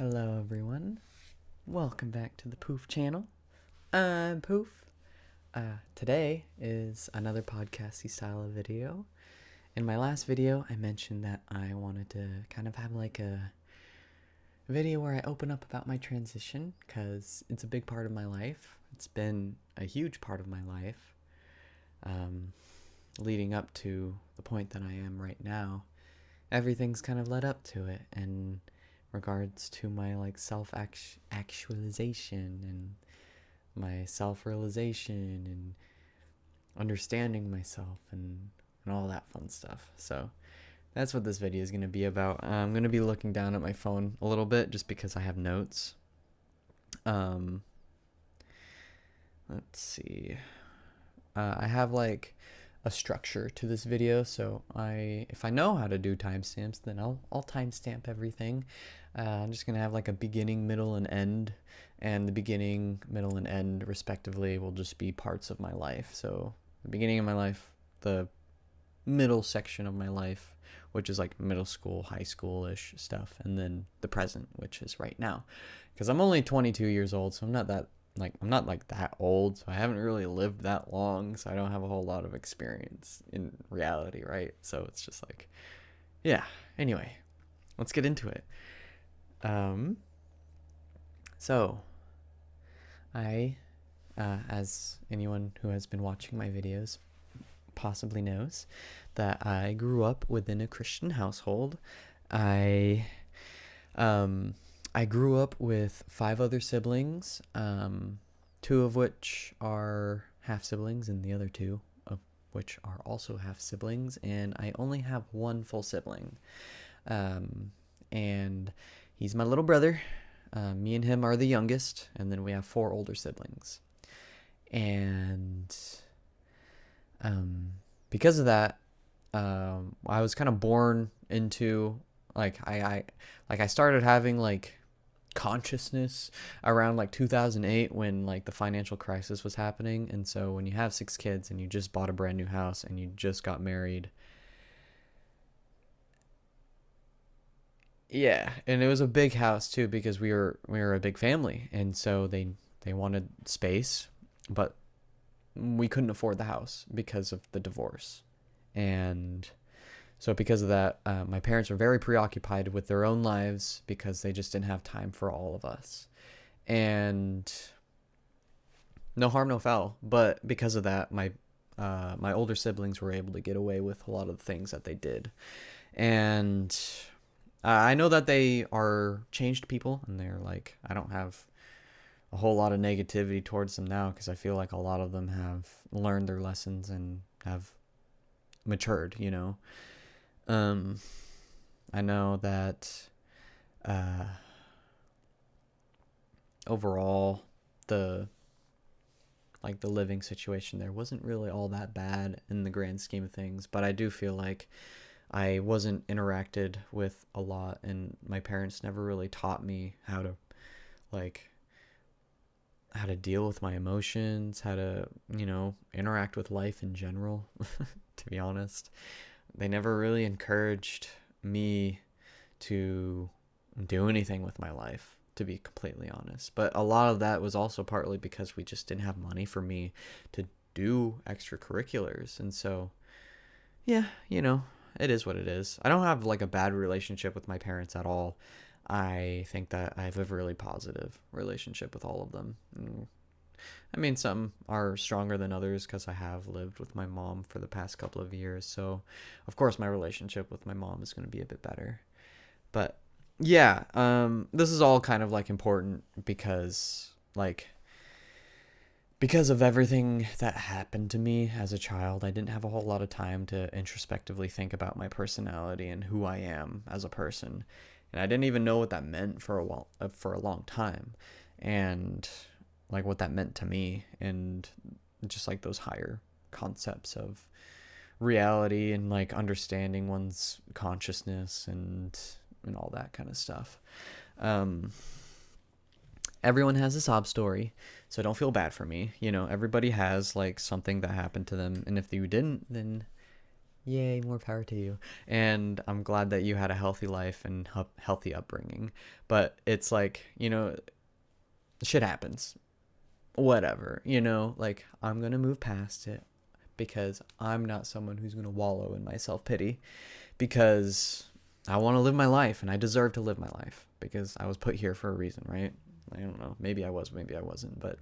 Hello everyone, welcome back to the POOF channel. I'm POOF. Today is another podcasty style of video. In my last video, I mentioned that I wanted to kind of have like a video where I open up about my transition, because it's a big part of my life. It's been a huge part of my life, leading up to the point that I am right now. Everything's kind of led up to it, and regards to my like self-actualization and my self-realization and understanding myself and all that fun stuff. So that's what this video is going to be about. I'm going to be looking down at my phone a little bit just because I have notes. Let's see. I have like a structure to this video, so if I know how to do timestamps, then I'll timestamp everything. I'm just gonna have like a beginning, middle, and end, and the beginning, middle, and end respectively will just be parts of my life. So the beginning of my life, the middle section of my life, which is like middle school, high school-ish stuff, and then the present, which is right now, because I'm only 22 years old, so I'm not that old, so I haven't really lived that long, so I don't have a whole lot of experience in reality, right? So it's just like, yeah. Anyway, let's get into it. So I, as anyone who has been watching my videos possibly knows, that I grew up within a Christian household. I grew up with 5 other siblings, 2 of which are half siblings and the other 2 of which are also half siblings, and I only have 1 full sibling, and he's my little brother. Me and him are the youngest, and then we have 4 older siblings, and because of that, I was kind of born into I started having like consciousness around like 2008 when like the financial crisis was happening. And so when you have 6 kids and you just bought a brand new house and you just got married, yeah, and it was a big house too, because we were a big family, and so they wanted space, but we couldn't afford the house because of the divorce. And so because of that, my parents were very preoccupied with their own lives because they just didn't have time for all of us. And no harm, no foul. But because of that, my older siblings were able to get away with a lot of the things that they did. And I know that they are changed people, and they're like, I don't have a whole lot of negativity towards them now, because I feel like a lot of them have learned their lessons and have matured, you know. I know that overall the living situation there wasn't really all that bad in the grand scheme of things, but I do feel like I wasn't interacted with a lot, and my parents never really taught me how to deal with my emotions, how to, interact with life in general. To be honest, they never really encouraged me to do anything with my life, to be completely honest. But a lot of that was also partly because we just didn't have money for me to do extracurriculars. And so, yeah, it is what it is. I don't have like a bad relationship with my parents at all. I think that I have a really positive relationship with all of them. I mean, some are stronger than others because I have lived with my mom for the past couple of years. So, of course, my relationship with my mom is going to be a bit better. But, yeah, this is all kind of, like, important because of everything that happened to me as a child. I didn't have a whole lot of time to introspectively think about my personality and who I am as a person. And I didn't even know what that meant for a long time. And like what that meant to me, and just like those higher concepts of reality and like understanding one's consciousness and all that kind of stuff. Everyone has a sob story, so don't feel bad for me. Everybody has like something that happened to them, and if you didn't, then Yay, more power to you. And I'm glad that you had a healthy life and healthy upbringing. But it's like, shit happens. Whatever, like I'm going to move past it because I'm not someone who's going to wallow in my self-pity, because I want to live my life and I deserve to live my life because I was put here for a reason, right? I don't know. Maybe I was, maybe I wasn't, but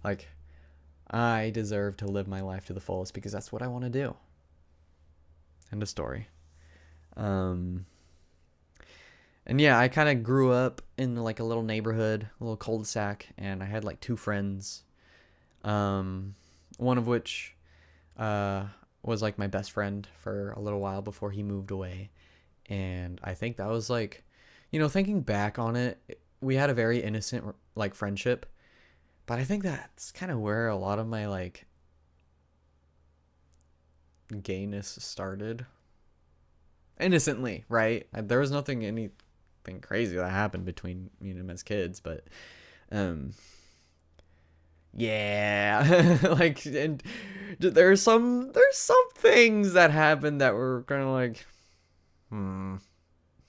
like I deserve to live my life to the fullest because that's what I want to do. End of story. And yeah, I kind of grew up in like a little neighborhood, a little cul-de-sac, and I had like two friends. One of which was like my best friend for a little while before he moved away. And I think that was like, thinking back on it, we had a very innocent like friendship. But I think that's kind of where a lot of my like gayness started. Innocently, right? There was anything crazy that happened between me and him as kids, but yeah, like, and there's some things that happened that were kind of like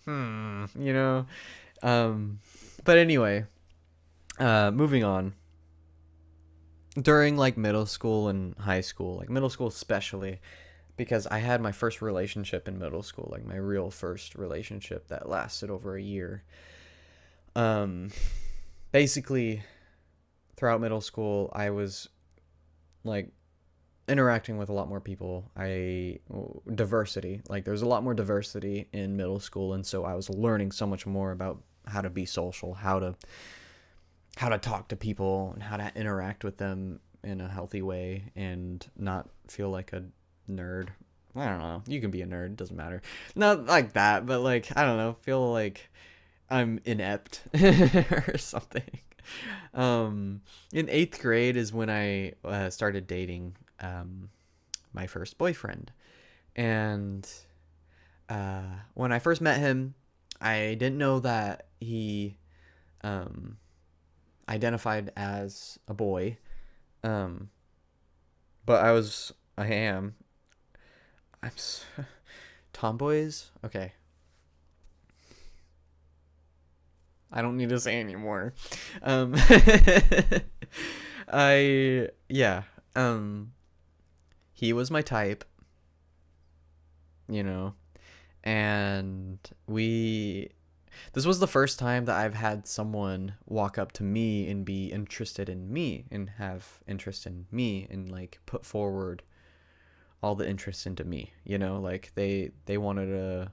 you know but anyway, moving on. During like middle school and high school, like middle school especially, because I had my first relationship in middle school, like my real first relationship that lasted over a year. Basically throughout middle school, I was like interacting with a lot more people. Diversity, like there's a lot more diversity in middle school, and so I was learning so much more about how to be social, how to talk to people, and how to interact with them in a healthy way and not feel like a nerd. I don't know. You can be a nerd, it doesn't matter. Not like that, but like, I don't know, feel like I'm inept or something. In 8th grade is when I started dating my first boyfriend. And when I first met him, I didn't know that he identified as a boy. But I am. Tomboys? Okay. I don't need to say anymore. Yeah. He was my type, and this was the first time that I've had someone walk up to me and be interested in me and have interest in me and like put forward all the interest into me, like they wanted to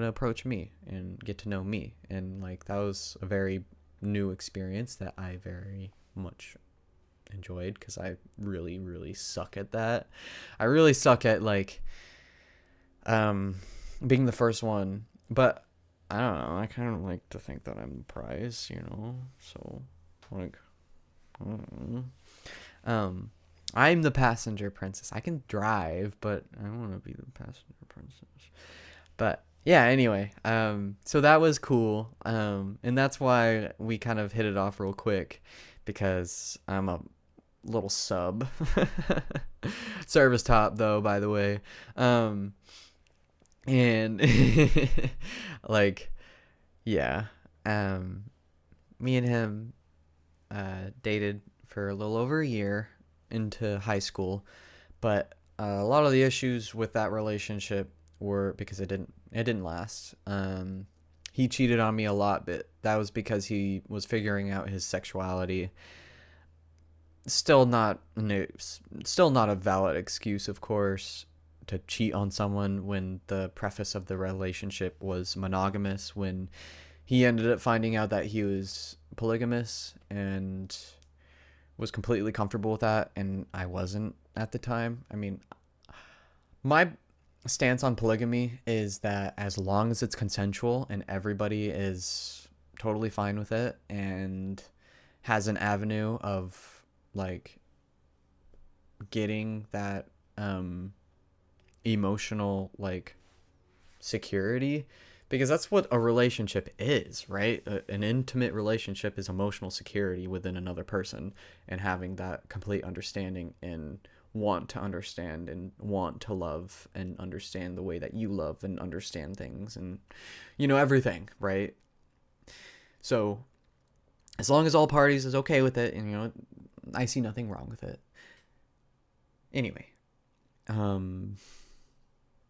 approach me and get to know me, and like that was a very new experience that I very much enjoyed, because I really, really suck at that. I really suck at like being the first one, but I don't know, I kind of like to think that I'm the prize, so like I don't know. I'm the passenger princess. I can drive, but I want to be the passenger princess. But yeah, anyway, so that was cool. And that's why we kind of hit it off real quick, because I'm a little sub. Service top though, by the way. And like, yeah, me and him dated for a little over a year into high school, but a lot of the issues with that relationship were because it didn't last. He cheated on me a lot, but that was because he was figuring out his sexuality. Still not a valid excuse, of course, to cheat on someone when the preface of the relationship was monogamous, when he ended up finding out that he was polygamous and was completely comfortable with that, and I wasn't at the time. I mean, my stance on polygamy is that as long as it's consensual and everybody is totally fine with it and has an avenue of like getting that emotional like security, because that's what a relationship is, right? An intimate relationship is emotional security within another person, and having that complete understanding in want to understand and want to love and understand the way that you love and understand things and, everything, right? So as long as all parties is okay with it, and, I see nothing wrong with it. Anyway,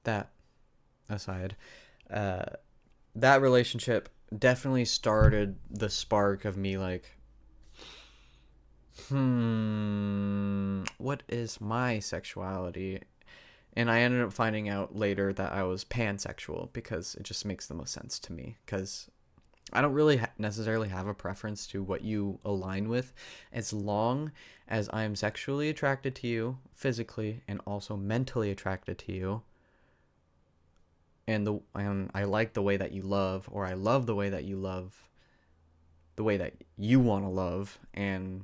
that aside, that relationship definitely started the spark of me like, what is my sexuality? And I ended up finding out later that I was pansexual because it just makes the most sense to me, because I don't really necessarily have a preference to what you align with, as long as I'm sexually attracted to you physically and also mentally attracted to you, and I like the way that you love, or I love the way that you love, the way that you want to love, and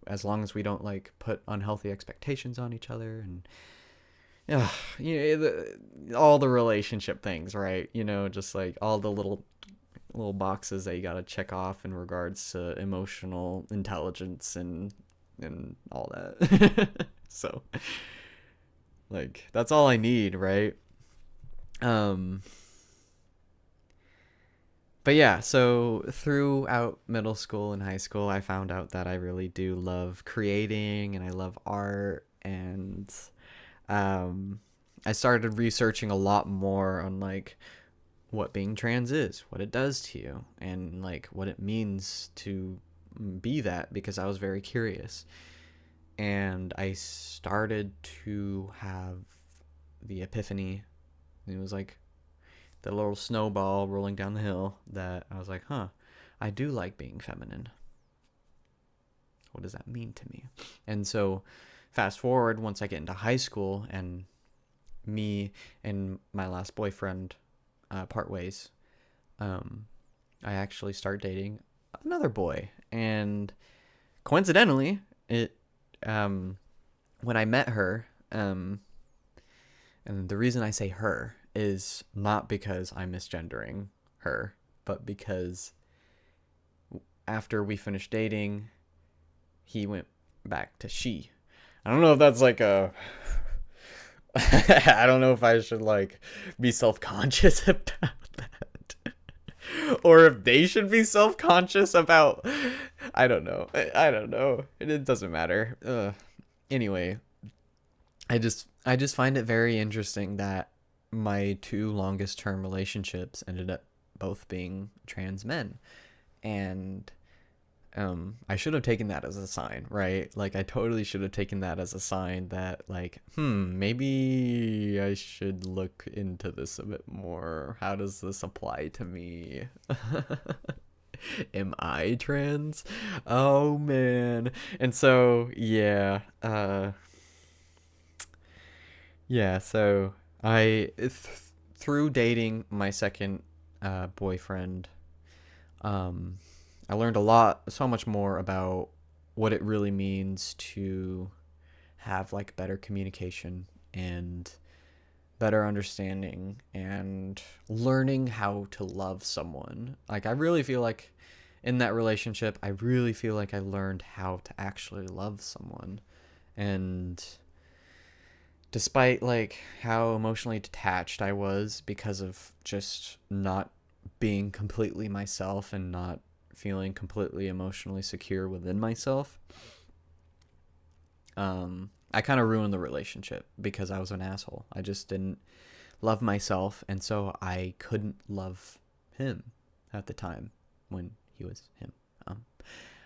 as long as we don't like put unhealthy expectations on each other, and all the relationship things, right? Just like all the little boxes that you gotta check off in regards to emotional intelligence and all that. So like that's all I need, right? But yeah, so throughout middle school and high school, I found out that I really do love creating and I love art, and I started researching a lot more on like what being trans is, what it does to you, and like what it means to be that, because I was very curious. And I started to have the epiphany. It was like the little snowball rolling down the hill that I was like, I do like being feminine. What does that mean to me? And so fast forward, once I get into high school and me and my last boyfriend part ways, I actually start dating another boy. And coincidentally, when I met her, and the reason I say her is not because I'm misgendering her, but because after we finished dating, he went back to she. I don't know if that's like a I don't know if I should like be self-conscious about that, or if they should be self-conscious about, I don't know. It doesn't matter. Anyway, I just find it very interesting that my two longest term relationships ended up both being trans men. And I should have taken that as a sign, right? Like I totally should have taken that as a sign that like, maybe I should look into this a bit more. How does this apply to me? Am I trans? Oh man. And so so through dating my second boyfriend, I learned so much more about what it really means to have like better communication and better understanding and learning how to love someone. Like I really feel like in that relationship, I really feel like I learned how to actually love someone. And despite like how emotionally detached I was because of just not being completely myself and not feeling completely emotionally secure within myself, I kind of ruined the relationship because I was an asshole. I just didn't love myself, and so I couldn't love him at the time when he was him.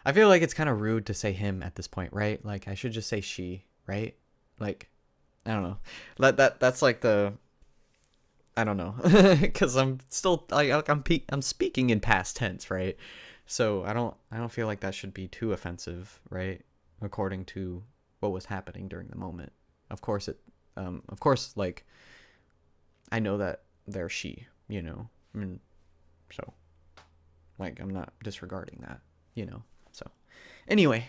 I feel like it's kind of rude to say him at this point, right? Like I should just say she, right? Like I don't know. That's like the, I don't know, because I'm still like I'm speaking in past tense, right? So I don't feel like that should be too offensive, right? According to what was happening during the moment. Of course like I know that they're she, I mean, so like I'm not disregarding that, So anyway,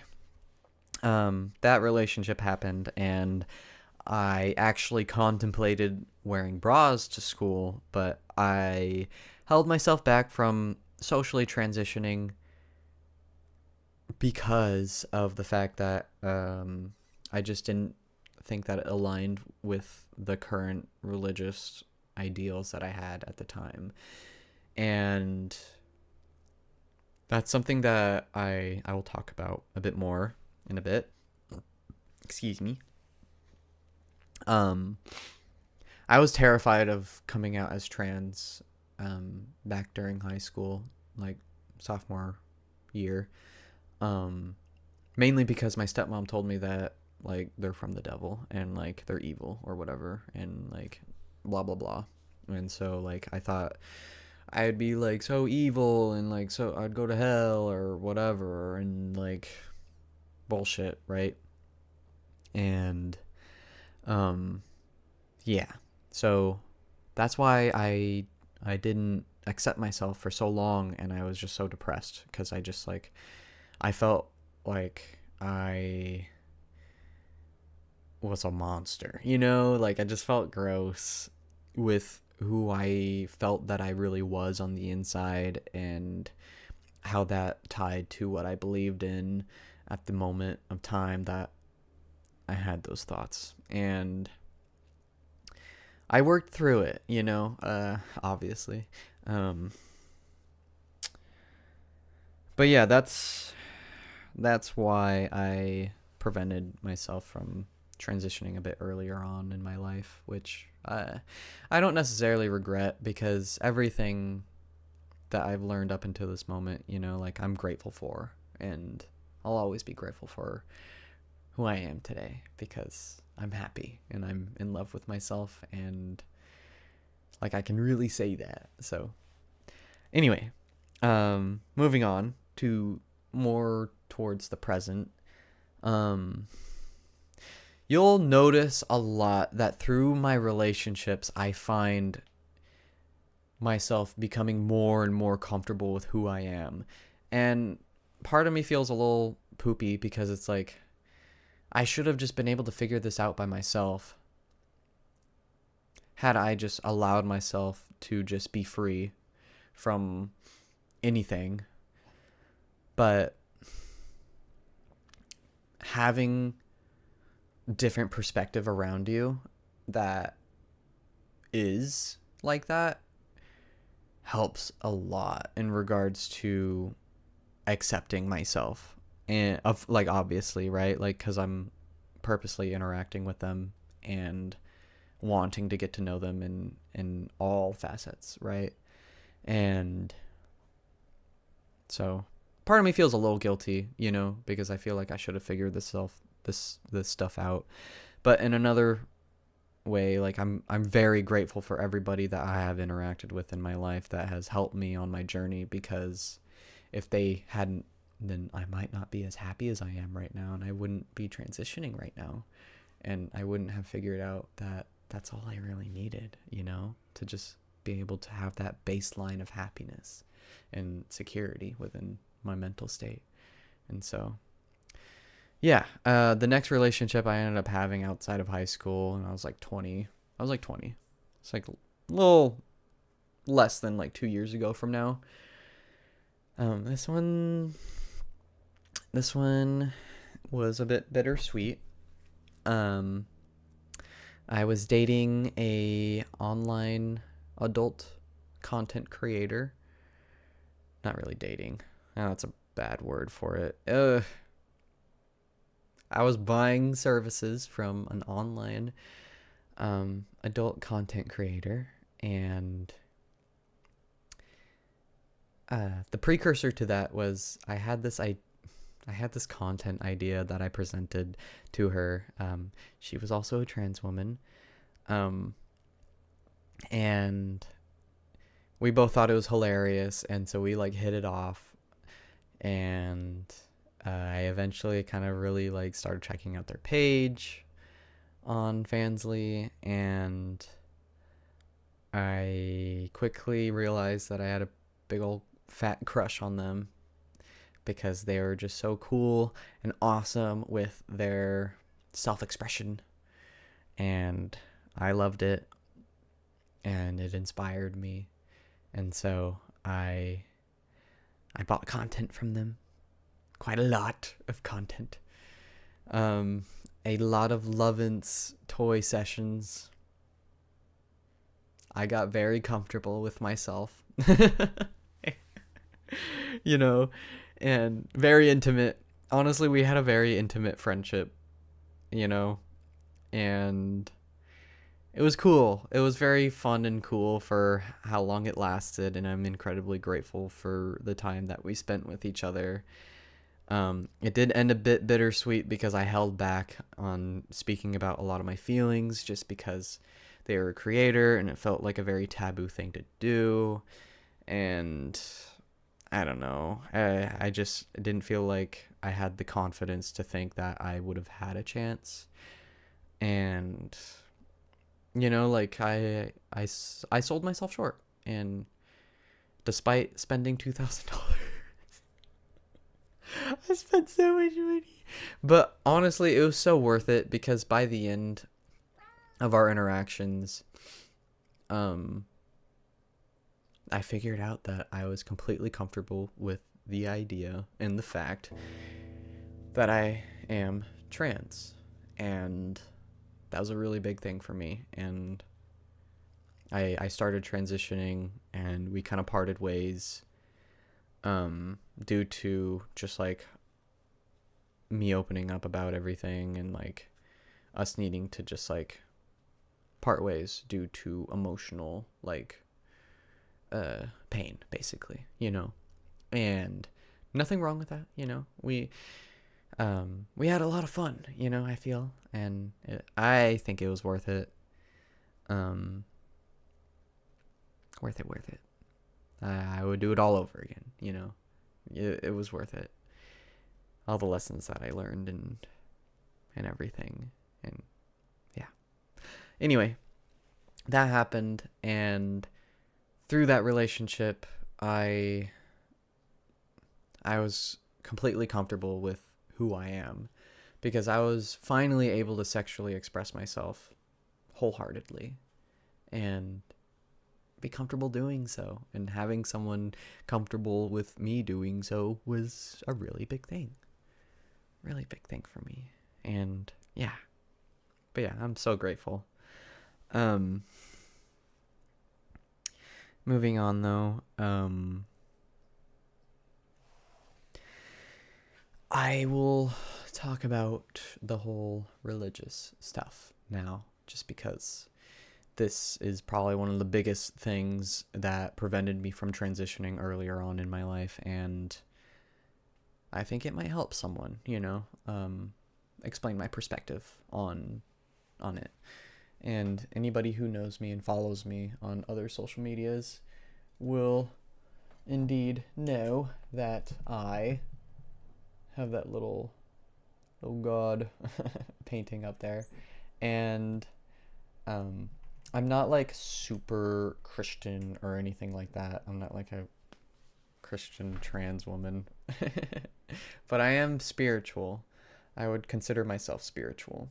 that relationship happened, and I actually contemplated wearing bras to school, but I held myself back from socially transitioning because of the fact that I just didn't think that it aligned with the current religious ideals that I had at the time. And that's something that I will talk about a bit more in a bit. Excuse me. Um, I was terrified of coming out as trans back during high school, like sophomore year. Um, Mainly because my stepmom told me that like they're from the devil and like they're evil or whatever and like blah blah blah. And so like I thought I'd be like so evil and like so I'd go to hell or whatever and like bullshit, right? And um yeah. So that's why I didn't accept myself for so long, and I was just so depressed because I just like I felt like I was a monster, you know? Like I just felt gross with who I felt that I really was on the inside and how that tied to what I believed in at the moment of time that I had those thoughts. And I worked through it, obviously. Um, but yeah, that's why I prevented myself from transitioning a bit earlier on in my life, which I don't necessarily regret because everything that I've learned up until this moment, like I'm grateful for, and I'll always be grateful for who I am today because I'm happy and I'm in love with myself, and like I can really say that. So anyway, moving on to more towards the present. Um, you'll notice a lot that through my relationships, I find myself becoming more and more comfortable with who I am. And part of me feels a little poopy because it's like, I should have just been able to figure this out by myself had I just allowed myself to just be free from anything. But having different perspective around you that is like that helps a lot in regards to accepting myself, and of like obviously, right, like because I'm purposely interacting with them and wanting to get to know them in all facets, right? And so part of me feels a little guilty, because I feel like I should have figured this stuff out. But in another way, like I'm very grateful for everybody that I have interacted with in my life that has helped me on my journey, because if they hadn't, then I might not be as happy as I am right now, and I wouldn't be transitioning right now, and I wouldn't have figured out that that's all I really needed, to just be able to have that baseline of happiness and security within my mental state. And so yeah, the next relationship I ended up having outside of high school, and I was like 20. It's like a little less than like 2 years ago from now. This one was a bit bittersweet. Um, I was dating a online adult content creator. Not really dating. Oh, that's a bad word for it. I was buying services from an online adult content creator, and the precursor to that was I had this content idea that I presented to her. She was also a trans woman, and we both thought it was hilarious, and so we like hit it off, and I eventually kind of really like started checking out their page on Fansly, and I quickly realized that I had a big old fat crush on them because they were just so cool and awesome with their self-expression, and I loved it, and it inspired me, and so I bought content from them quite a lot of content. A lot of Lovense toy sessions. I got very comfortable with myself. You know, and very intimate. Honestly, we had a very intimate friendship, you know, and it was cool. It was very fun and cool for how long it lasted, and I'm incredibly grateful for the time that we spent with each other. It did end a bit bittersweet because I held back on speaking about a lot of my feelings just because they were a creator and it felt like a very taboo thing to do. And I don't know. I just didn't feel like I had the confidence to think that I would have had a chance. And, you know, like I sold myself short. And despite spending $2,000, I spent so much money. But honestly, it was so worth it because by the end of our interactions, I figured out that I was completely comfortable with the idea and the fact that I am trans. And that was a really big thing for me. And I started transitioning and we kind of parted ways due to just like me opening up about everything and like us needing to just like part ways due to emotional like pain, basically, you know. And nothing wrong with that, you know. We had a lot of fun, you know, I feel, and I think it was worth it. Worth it. I would do it all over again, you know. It was worth it. All the lessons that I learned and everything. And yeah. Anyway, that happened, and through that relationship, I was completely comfortable with who I am because I was finally able to sexually express myself wholeheartedly and be comfortable doing so. And having someone comfortable with me doing so was a really big thing. Really big thing for me. And yeah. But yeah, I'm so grateful. Moving on though, I will talk about the whole religious stuff now, just because this is probably one of the biggest things that prevented me from transitioning earlier on in my life, and I think it might help someone, you know, explain my perspective on it. And anybody who knows me and follows me on other social medias will indeed know that I have that little god painting up there. And I'm not like super Christian or anything like that. I'm not like a Christian trans woman. But I am spiritual. I would consider myself spiritual.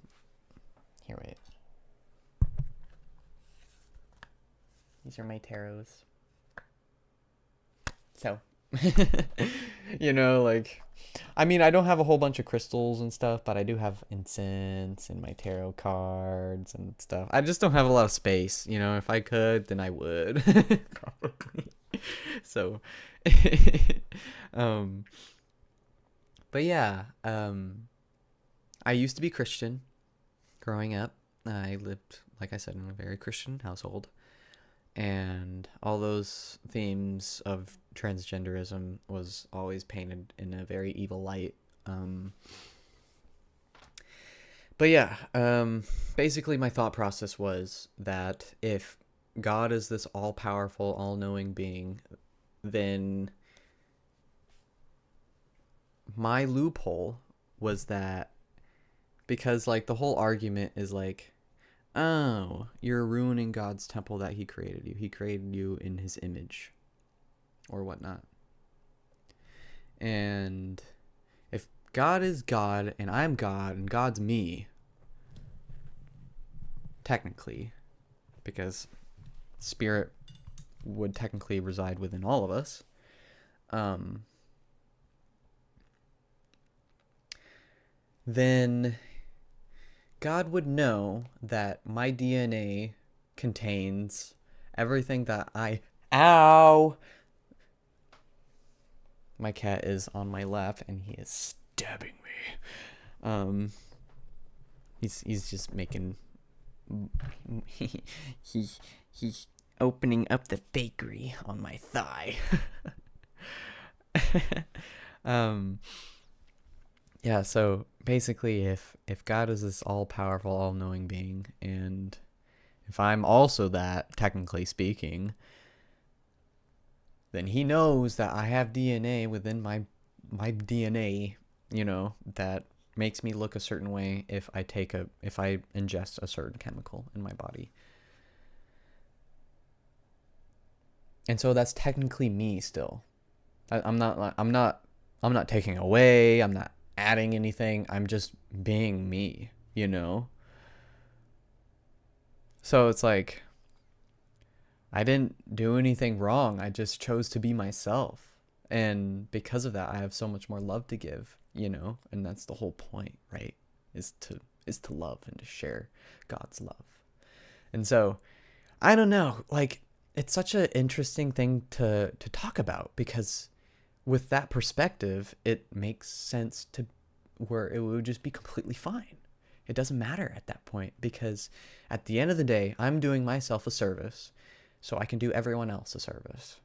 Here, wait. These are my tarots. So, you know, like, I mean, I don't have a whole bunch of crystals and stuff, but I do have incense and my tarot cards and stuff. I just don't have a lot of space. You know, if I could, then I would. Probably. So, but yeah, I used to be Christian growing up. I lived, like I said, in a very Christian household. And all those themes of transgenderism was always painted in a very evil light. But yeah, basically my thought process was that if God is this all-powerful, all-knowing being, then my loophole was that because like the whole argument is like, oh, you're ruining God's temple that he created you. He created you in his image or whatnot. And if God is God and I'm God and God's me, technically, because spirit would technically reside within all of us, then God would know that my DNA contains everything that I. Ow! My cat is on my lap and he is stabbing me. He's just making. He's opening up the bakery on my thigh. um. Yeah, so basically if God is this all-powerful, all-knowing being, and if I'm also that, technically speaking, then he knows that I have DNA within my DNA, that makes me look a certain way if I ingest a certain chemical in my body. And so that's technically me still. I'm not taking away, I'm not adding anything, I'm just being me, So it's like I didn't do anything wrong. I just chose to be myself. And because of that, I have so much more love to give, and that's the whole point, right? Is to love and to share God's love. And so, I don't know, like it's such an interesting thing to talk about, because with that perspective, it makes sense to where it would just be completely fine. It doesn't matter at that point, because at the end of the day, I'm doing myself a service so I can do everyone else a service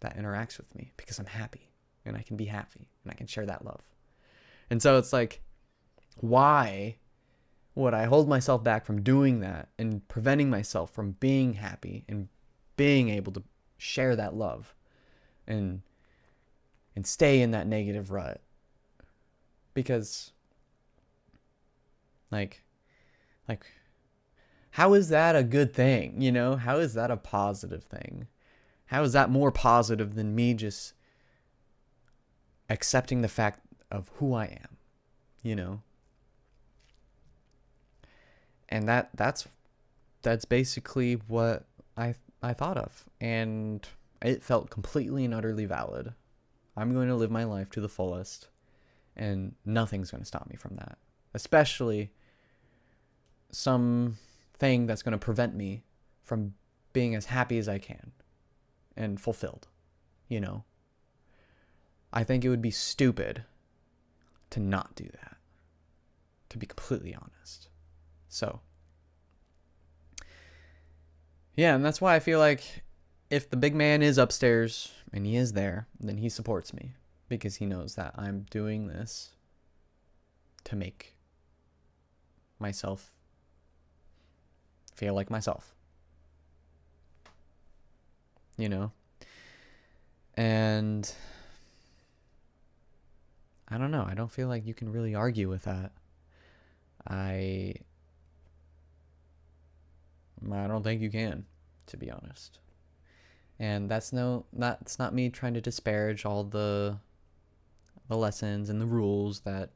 that interacts with me, because I'm happy and I can be happy and I can share that love. And so it's like, why would I hold myself back from doing that and preventing myself from being happy and being able to share that love and stay in that negative rut? Because like how is that a good thing? How is that a positive thing? How is that more positive than me just accepting the fact of who I am? And that's basically what I thought of, and it felt completely and utterly valid. I'm going to live my life to the fullest, and nothing's going to stop me from that, especially something that's going to prevent me from being as happy as I can and fulfilled. I think it would be stupid to not do that, to be completely honest. So yeah, and that's why I feel like if the big man is upstairs and he is there, then he supports me, because he knows that I'm doing this to make myself feel like myself. And I don't know, I don't feel like you can really argue with that. I don't think you can, to be honest. And that's not me trying to disparage all the lessons and the rules that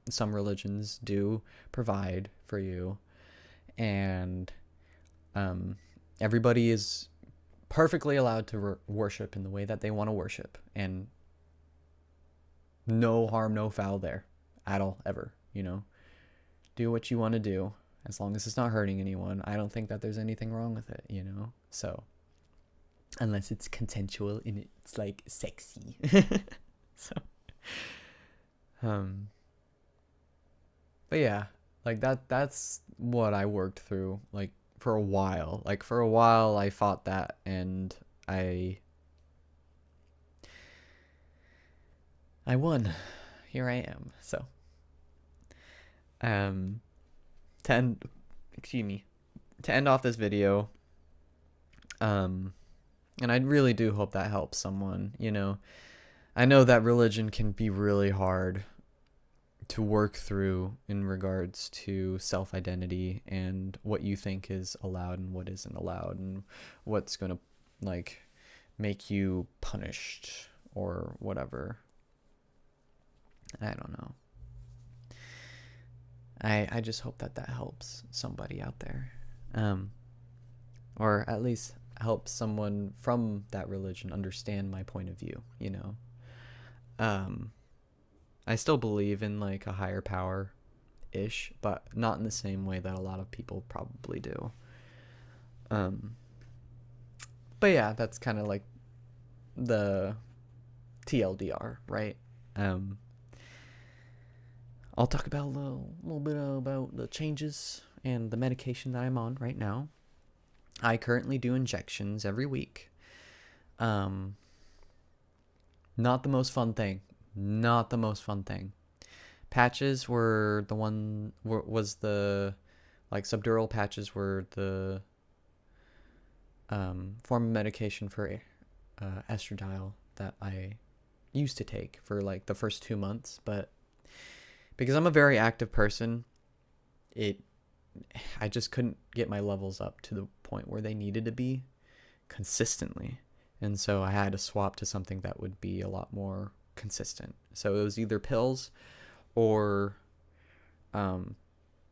some religions do provide for you. And everybody is perfectly allowed to worship in the way that they want to worship, and no harm, no foul there at all, ever. Do what you want to do, as long as it's not hurting anyone. I don't think that there's anything wrong with it, so unless it's consensual and it's like sexy. So but yeah, like that's what I worked through, like for a while. I fought that, and I won. Here I am. So to end off this video, and I really do hope that helps someone. I know that religion can be really hard to work through in regards to self-identity and what you think is allowed and what isn't allowed, and what's going to like make you punished or whatever. I don't know. I just hope that helps somebody out there, or at least helps someone from that religion understand my point of view. I still believe in like a higher power ish, but not in the same way that a lot of people probably do. Um, but yeah, that's kind of like the TLDR, right? Um, I'll talk about a little bit about the changes and the medication that I'm on right now. I currently do injections every week. Um, not the most fun thing. Not the most fun thing. Patches were the one was the like subdural patches were the form of medication for estradiol that I used to take for like the first 2 months, but because I'm a very active person, I just couldn't get my levels up to the point where they needed to be consistently. And so I had to swap to something that would be a lot more consistent. So it was either pills or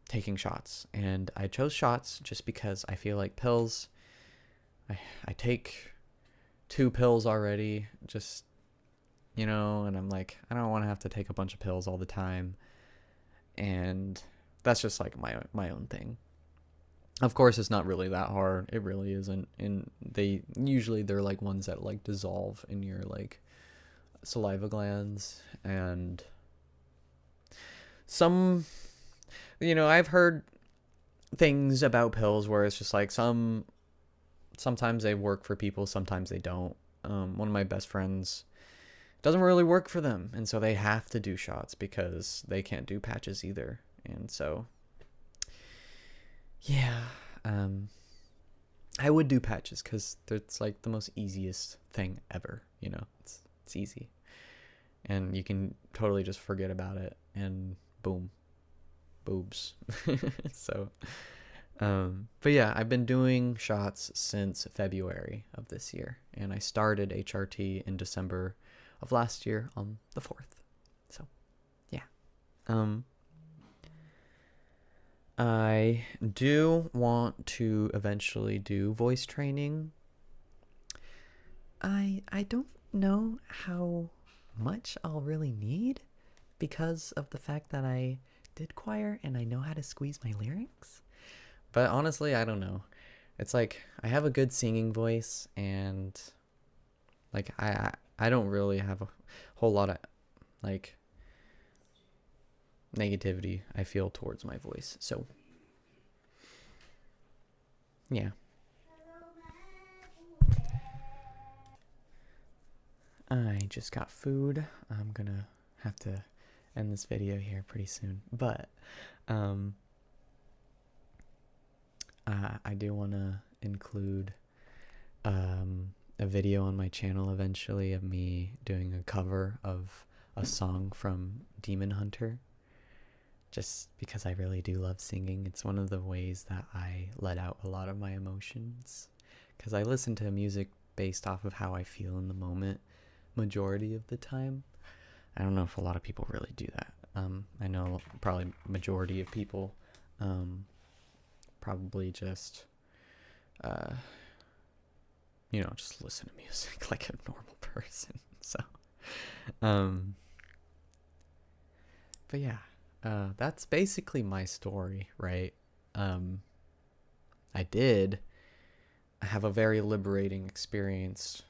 taking shots. And I chose shots just because I feel like pills, I take 2 pills already, just, and I'm like, I don't want to have to take a bunch of pills all the time. And that's just like my own thing. Of course, it's not really that hard. It really isn't. And they're like ones that like dissolve in your like saliva glands. And I've heard things about pills where it's just like sometimes they work for people, sometimes they don't. One of my best friends, doesn't really work for them, and so they have to do shots because they can't do patches either. And so yeah, I would do patches because it's like the most easiest thing ever. It's easy, and you can totally just forget about it, and boom, boobs. So but yeah, I've been doing shots since February of this year, and I started HRT in December of last year on the 4th. So yeah, I do want to eventually do voice training. I don't know how much I'll really need because of the fact that I did choir and I know how to squeeze my larynx. But honestly, I don't know. It's like I have a good singing voice, and like I don't really have a whole lot of like negativity I feel towards my voice. So yeah. I just got food. I'm gonna have to end this video here pretty soon. But I do want to include a video on my channel eventually of me doing a cover of a song from Demon Hunter, just because I really do love singing. It's one of the ways that I let out a lot of my emotions, because I listen to music based off of how I feel in the moment majority of the time. I don't know if a lot of people really do that. I know probably majority of people probably just just listen to music like a normal person. So but yeah, that's basically my story, right? I did have a very liberating experience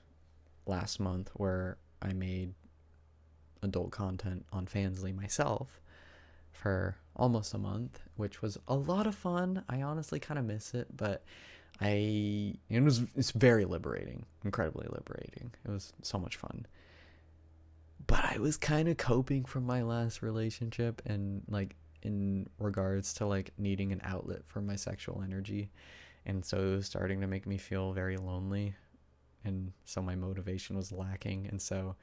last month where I made adult content on Fansly myself for almost a month, which was a lot of fun. I honestly kind of miss it, but it's very liberating, incredibly liberating. It was so much fun. But I was kind of coping from my last relationship, and like in regards to like needing an outlet for my sexual energy, and so it was starting to make me feel very lonely, and so my motivation was lacking. And so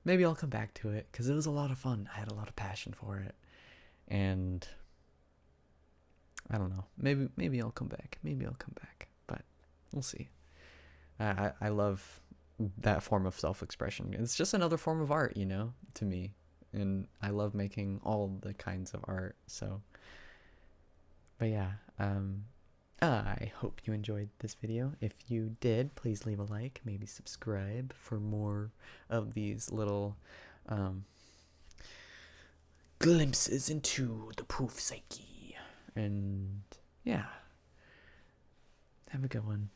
maybe I'll come back to it because it was a lot of fun. I had a lot of passion for it, and I don't know. Maybe I'll come back. But we'll see. I love that form of self-expression. It's just another form of art, to me, and I love making all the kinds of art. So, but yeah, I hope you enjoyed this video. If you did, please leave a like, maybe subscribe for more of these little glimpses into the POOF psyche. And yeah, have a good one.